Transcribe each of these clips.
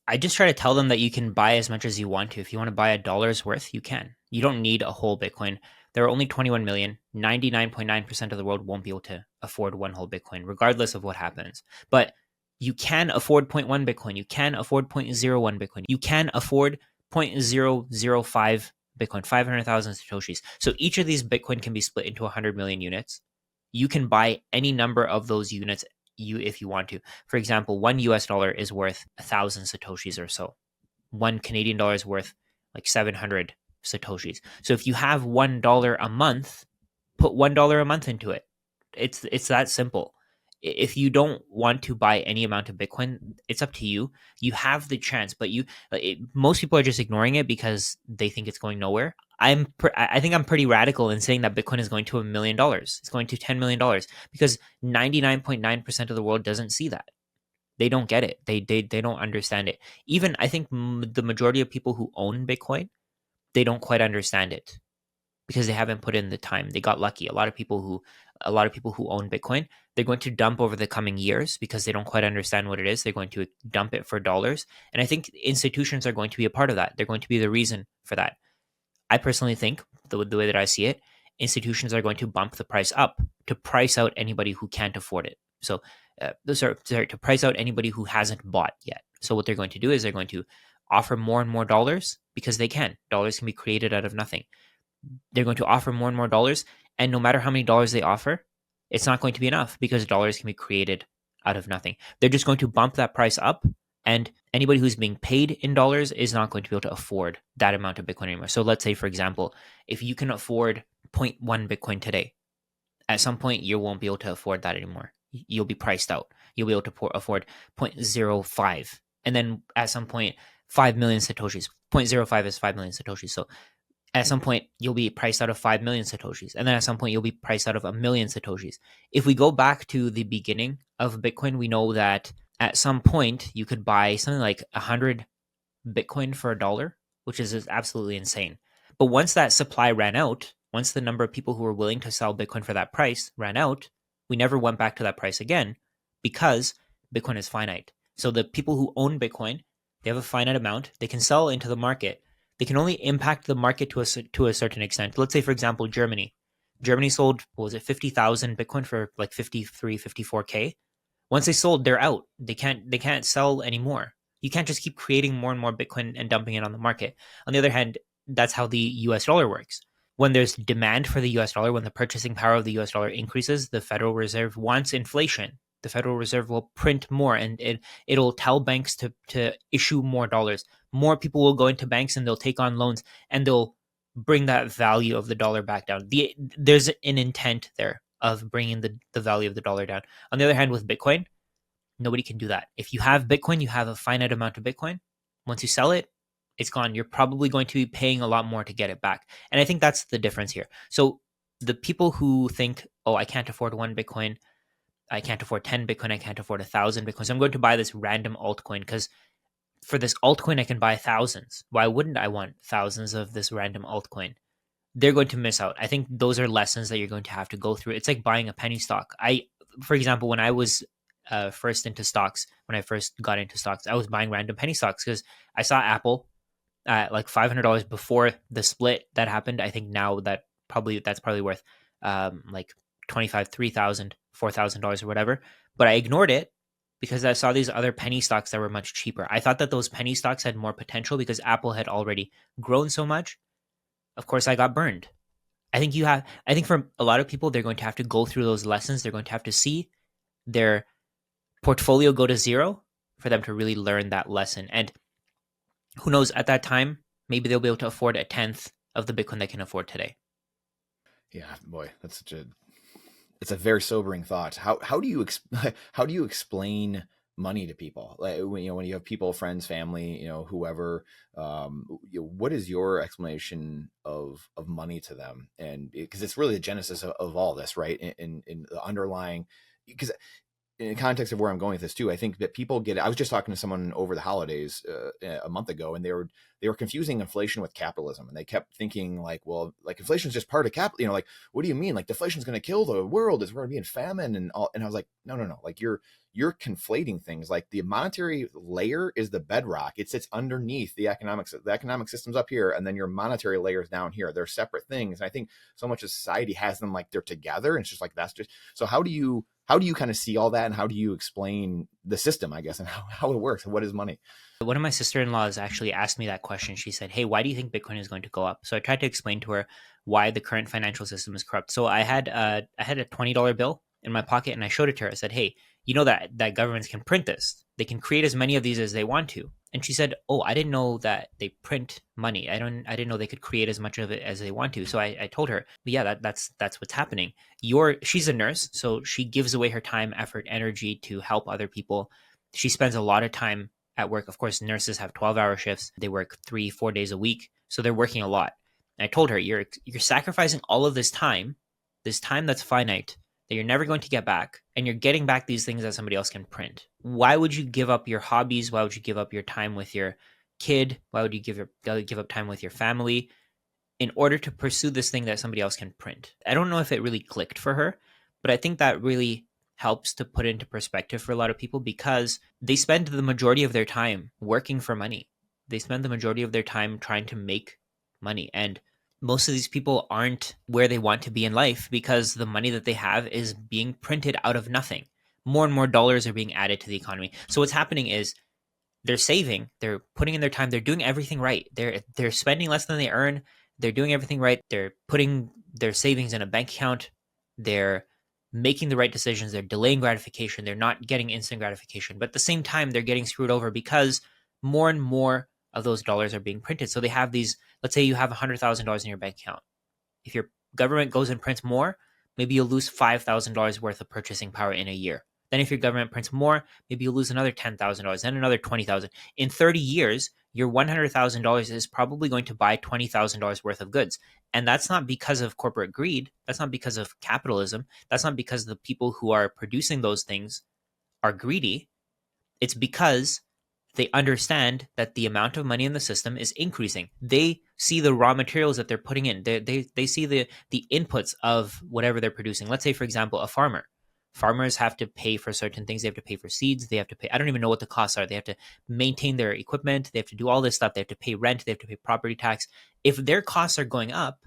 I just try to tell them that you can buy as much as you want to. If you want to buy $1 worth, you can. You don't need a whole Bitcoin. There are only 21 million. 99.9% of the world won't be able to afford one whole Bitcoin, regardless of what happens. But you can afford zero point 0.1 Bitcoin. You can afford 0.01 Bitcoin. You can afford 0.005 Bitcoin, 500,000 Satoshis. So each of these Bitcoin can be split into 100 million units. You can buy any number of those units if you want to. For example, $1 is worth 1,000 Satoshis or so. $1 is worth like 700 Satoshis. So if you have $1 a month, put $1 a month into it. It's that simple. If you don't want to buy any amount of Bitcoin, it's up to you. You have the chance, but most people are just ignoring it because they think it's going nowhere. I think I'm pretty radical in saying that Bitcoin is going to $1 million. It's going to $10 million because 99.9% of the world doesn't see that. They don't get it. They don't understand it. Even I think the majority of people who own Bitcoin, they don't quite understand it because they haven't put in the time. They got lucky. A lot of people who own Bitcoin, they're going to dump over the coming years because they don't quite understand what it is. They're going to dump it for dollars. And I think institutions are going to be a part of that. They're going to be the reason for that. I personally think the way that I see it, institutions are going to bump the price up to price out anybody who can't afford it. So to price out anybody who hasn't bought yet. So what they're going to do is they're going to offer more and more dollars because they can. Dollars can be created out of nothing. They're going to offer more and more dollars, and no matter how many dollars they offer, it's not going to be enough because dollars can be created out of nothing. They're just going to bump that price up, and anybody who's being paid in dollars is not going to be able to afford that amount of Bitcoin anymore. So let's say, for example, if you can afford 0.1 Bitcoin today, at some point you won't be able to afford that anymore. You'll be priced out. You'll be able to afford 0.05. And then at some point, 5 million Satoshis. 0.05 is 5 million Satoshis. So at some point, you'll be priced out of 5 million Satoshis. And then at some point, you'll be priced out of 1 million Satoshis. If we go back to the beginning of Bitcoin, we know that at some point, you could buy something like 100 Bitcoin for $1, which is absolutely insane. But once that supply ran out, once the number of people who were willing to sell Bitcoin for that price ran out, we never went back to that price again because Bitcoin is finite. So the people who own Bitcoin, they have a finite amount. They can sell into the market. They can only impact the market to a certain extent. Let's say, for example, Germany. Germany sold, what was it, 50,000 Bitcoin for like 53, 54K. Once they sold, they're out. They can't sell anymore. You can't just keep creating more and more Bitcoin and dumping it on the market. On the other hand, that's how the US dollar works. When there's demand for the US dollar, when the purchasing power of the US dollar increases, the Federal Reserve wants inflation. The Federal Reserve will print more, and it'll tell banks to issue more dollars. More people will go into banks and they'll take on loans, and they'll bring that value of the dollar back down. There's an intent there of bringing the value of the dollar down. On the other hand, with Bitcoin, nobody can do that. If you have Bitcoin, you have a finite amount of Bitcoin. Once you sell it, it's gone. You're probably going to be paying a lot more to get it back. And I think that's the difference here. So the people who think, oh, I can't afford 1 Bitcoin, I can't afford 10 Bitcoin, I can't afford 1,000 Bitcoins, I'm going to buy this random altcoin because for this altcoin I can buy thousands. Why wouldn't I want thousands of this random altcoin? They're going to miss out. I think those are lessons that you're going to have to go through. It's like buying a penny stock. For example, when I was first into stocks, when I first got into stocks, I was buying random penny stocks because I saw Apple at like $500 before the split that happened. I think now that's probably worth like 25, 3,000, $4,000 or whatever. But I ignored it because I saw these other penny stocks that were much cheaper. I thought that those penny stocks had more potential because Apple had already grown so much. Of course, I got burned. I think for a lot of people, they're going to have to go through those lessons. They're going to have to see their portfolio go to zero for them to really learn that lesson. And who knows, at that time, maybe they'll be able to afford 1/10 of the Bitcoin they can afford today. Yeah, boy, it's a very sobering thought. How do you how do you explain money to people? Like, when you have people, friends, family, whoever, what is your explanation of money to them? And because it's really the genesis of all this, right? In the underlying, because in the context of where I'm going with this too, I think that people get. I was just talking to someone over the holidays a month ago, and they were confusing inflation with capitalism, and they kept thinking like, well, like inflation is just part of capital. Like, what do you mean? Like deflation is going to kill the world? Is we're going to be in famine and all? And I was like, no, no, no. Like you're conflating things. Like the monetary layer is the bedrock. It sits underneath the economics. The economic system's up here, and then your monetary layer is down here. They're separate things. And I think so much of society has them like they're together, and it's just like that's just. So how do you kind of see all that, and how do you explain the system, I guess, and how it works? What is money? One of my sister-in-laws actually asked me that question. She said, hey, why do you think Bitcoin is going to go up? So I tried to explain to her why the current financial system is corrupt. So I had a $20 bill in my pocket, and I showed it to her. I said, hey, you know that governments can print this. They can create as many of these as they want to. And she said, oh, I didn't know that they print money. I didn't know they could create as much of it as they want to. So I told her, yeah, that's what's happening. She's a nurse, so she gives away her time, effort, energy to help other people. She spends a lot of time at work. Of course, nurses have 12-hour shifts. They work 3-4 days a week, so they're working a lot. And I told her, you're sacrificing all of this time that's finite, that you're never going to get back, and you're getting back these things that somebody else can print. Why would you give up your hobbies? Why would you give up your time with your kid? Why would you give up time with your family in order to pursue this thing that somebody else can print? I don't know if it really clicked for her, but I think that really helps to put into perspective for a lot of people, because they spend the majority of their time working for money. They spend the majority of their time trying to make money. And most of these people aren't where they want to be in life because the money that they have is being printed out of nothing. More and more dollars are being added to the economy. So what's happening is they're saving, they're putting in their time, they're doing everything right. They're spending less than they earn. They're doing everything right. They're putting their savings in a bank account. They're making the right decisions. They're delaying gratification. They're not getting instant gratification. But at the same time, they're getting screwed over because more and more of those dollars are being printed. So they have these, let's say you have $100,000 in your bank account. If your government goes and prints more, maybe you'll lose $5,000 worth of purchasing power in a year. Then if your government prints more, maybe you'll lose another $10,000, then another $20,000. In 30 years, your $100,000 is probably going to buy $20,000 worth of goods. And that's not because of corporate greed. That's not because of capitalism. That's not because the people who are producing those things are greedy. It's because they understand that the amount of money in the system is increasing. They see the raw materials that they're putting in. They see the inputs of whatever they're producing. Let's say, for example, a farmer. Farmers have to pay for certain things. They have to pay for seeds. They have to pay, I don't even know what the costs are. They have to maintain their equipment. They have to do all this stuff. They have to pay rent. They have to pay property tax. If their costs are going up,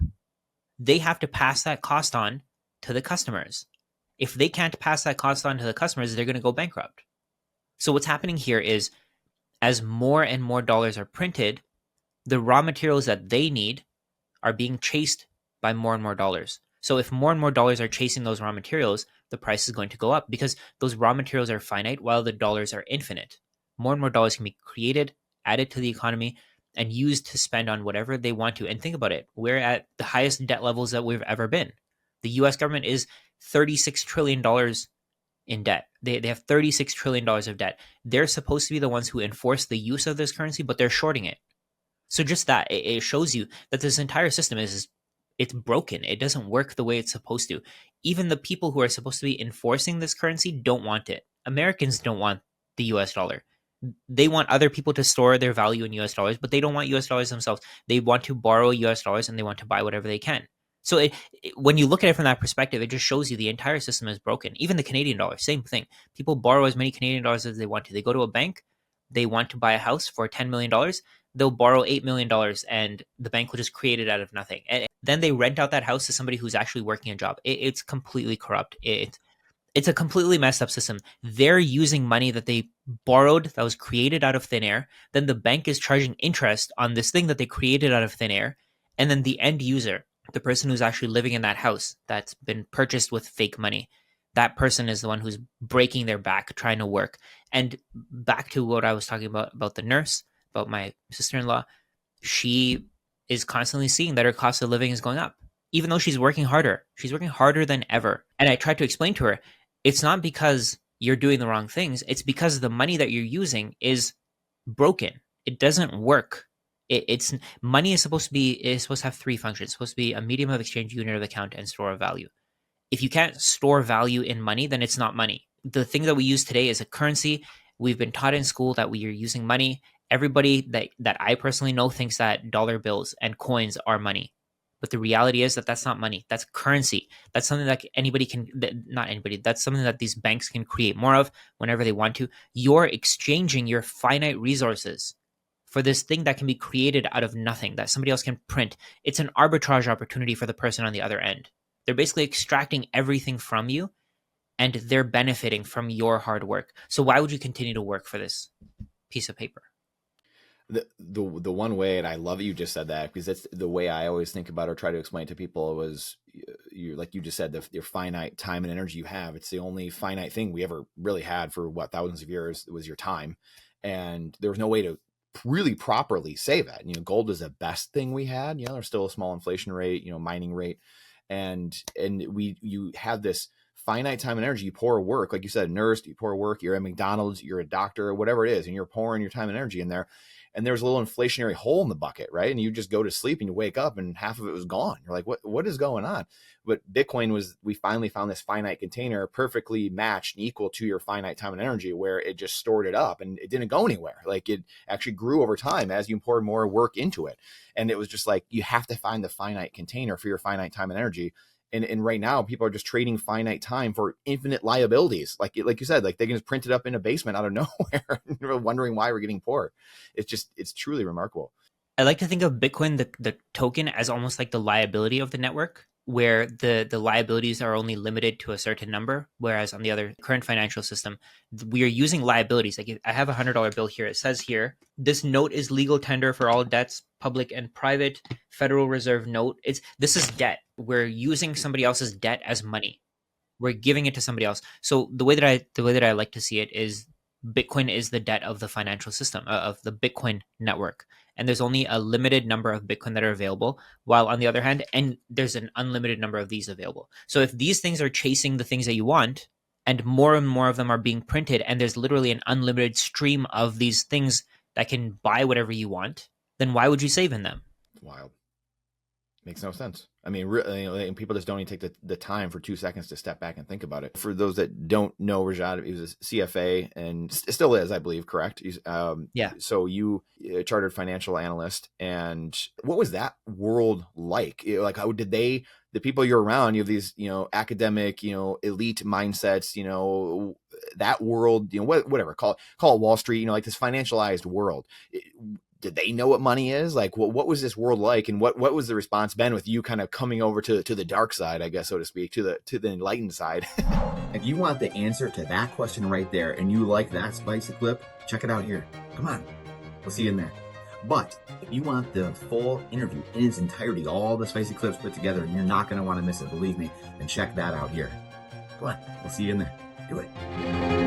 they have to pass that cost on to the customers. If they can't pass that cost on to the customers, they're going to go bankrupt. So what's happening here is, as more and more dollars are printed, the raw materials that they need are being chased by more and more dollars. So if more and more dollars are chasing those raw materials, the price is going to go up because those raw materials are finite while the dollars are infinite. More and more dollars can be created, added to the economy, and used to spend on whatever they want to. And think about it. We're at the highest debt levels that we've ever been. The US government is $36 trillion in debt. They have $36 trillion of debt. They're supposed to be the ones who enforce the use of this currency, but they're shorting it. So just that, it shows you that this entire system it's broken. It doesn't work the way it's supposed to. Even the people who are supposed to be enforcing this currency don't want it. Americans don't want the US dollar. They want other people to store their value in US dollars, but they don't want US dollars themselves. They want to borrow US dollars and they want to buy whatever they can. So when you look at it from that perspective, it just shows you the entire system is broken. Even the Canadian dollar, same thing. People borrow as many Canadian dollars as they want to. They go to a bank, they want to buy a house for $10 million. They'll borrow $8 million and the bank will just create it out of nothing. And then they rent out that house to somebody who's actually working a job. It's completely corrupt. It's a completely messed up system. They're using money that they borrowed that was created out of thin air. Then the bank is charging interest on this thing that they created out of thin air. And then the end user, the person who's actually living in that house that's been purchased with fake money, that person is the one who's breaking their back trying to work. And back to what I was talking about the nurse, about my sister-in-law, she is constantly seeing that her cost of living is going up, even though she's working harder. She's working harder than ever. And I tried to explain to her, it's not because you're doing the wrong things. It's because the money that you're using is broken. It doesn't work. It's money is supposed to have three functions. It's supposed to be a medium of exchange, unit of account, and store of value. If you can't store value in money, then it's not money. the thing that we use today is a currency. We've been taught in school that we are using money. Everybody that I personally know thinks that dollar bills and coins are money. But the reality is that that's not money. That's currency. That's something that anybody can, not anybody, that's something that these banks can create more of whenever they want to. You're exchanging your finite resources for this thing that can be created out of nothing, that somebody else can print. It's an arbitrage opportunity for the person on the other end. They're basically extracting everything from you, and they're benefiting from your hard work. So why would you continue to work for this piece of paper? The one way, and I love that you just said that, because that's the way I always think about or try to explain to people, was you, like you just said, your finite time and energy you have. It's the only finite thing we ever really had for thousands of years. It was your time, and there was no way to really properly say that. Gold is the best thing we had. There's still a small inflation rate, mining rate, and you have this finite time and energy. You pour work, like you said, nurse, you pour work, you're at McDonald's, you're a doctor, whatever it is, and you're pouring your time and energy in there. And there's a little inflationary hole in the bucket, right? And you just go to sleep and you wake up and half of it was gone. You're like, what is going on? But Bitcoin we finally found this finite container perfectly matched and equal to your finite time and energy, where it just stored it up and it didn't go anywhere. Like, it actually grew over time as you poured more work into it. And it was just like, you have to find the finite container for your finite time and energy. And right now, people are just trading finite time for infinite liabilities. Like you said, like, they can just print it up in a basement out of nowhere, wondering why we're getting poor. It's truly remarkable. I like to think of Bitcoin, the token, as almost like the liability of the network, where the liabilities are only limited to a certain number, whereas on the other current financial system, we are using liabilities. Like, I have $100 bill here. It says here, this note is legal tender for all debts, public and private, Federal Reserve note. This is debt. We're using somebody else's debt as money. We're giving it to somebody else. So the way that I like to see it is, Bitcoin is the debt of the financial system, of the Bitcoin network. And there's only a limited number of Bitcoin that are available, while on the other hand, and there's an unlimited number of these available. So if these things are chasing the things that you want, and more of them are being printed, and there's literally an unlimited stream of these things that can buy whatever you want, then why would you save in them? Wild. Makes no sense. I mean, really, people just don't even take the time for 2 seconds to step back and think about it. For those that don't know, Rajat, he was a CFA and still is, I believe, correct? He's, Yeah. So you, a chartered financial analyst, and what was that world like? Like, how did the people you're around, you have these, academic, elite mindsets, that world, whatever, call it Wall Street, like this financialized world. Did they know what money is? Like, what was this world like, and what was the response been with you kind of coming over to the dark side, I guess, so to speak, to the enlightened side? If you want the answer to that question right there, and you like that spicy clip, check it out here. Come on, we'll see you in there. But if you want the full interview in its entirety, all the spicy clips put together, and you're not going to want to miss it, believe me, then check that out here. Come on, we'll see you in there. Do it.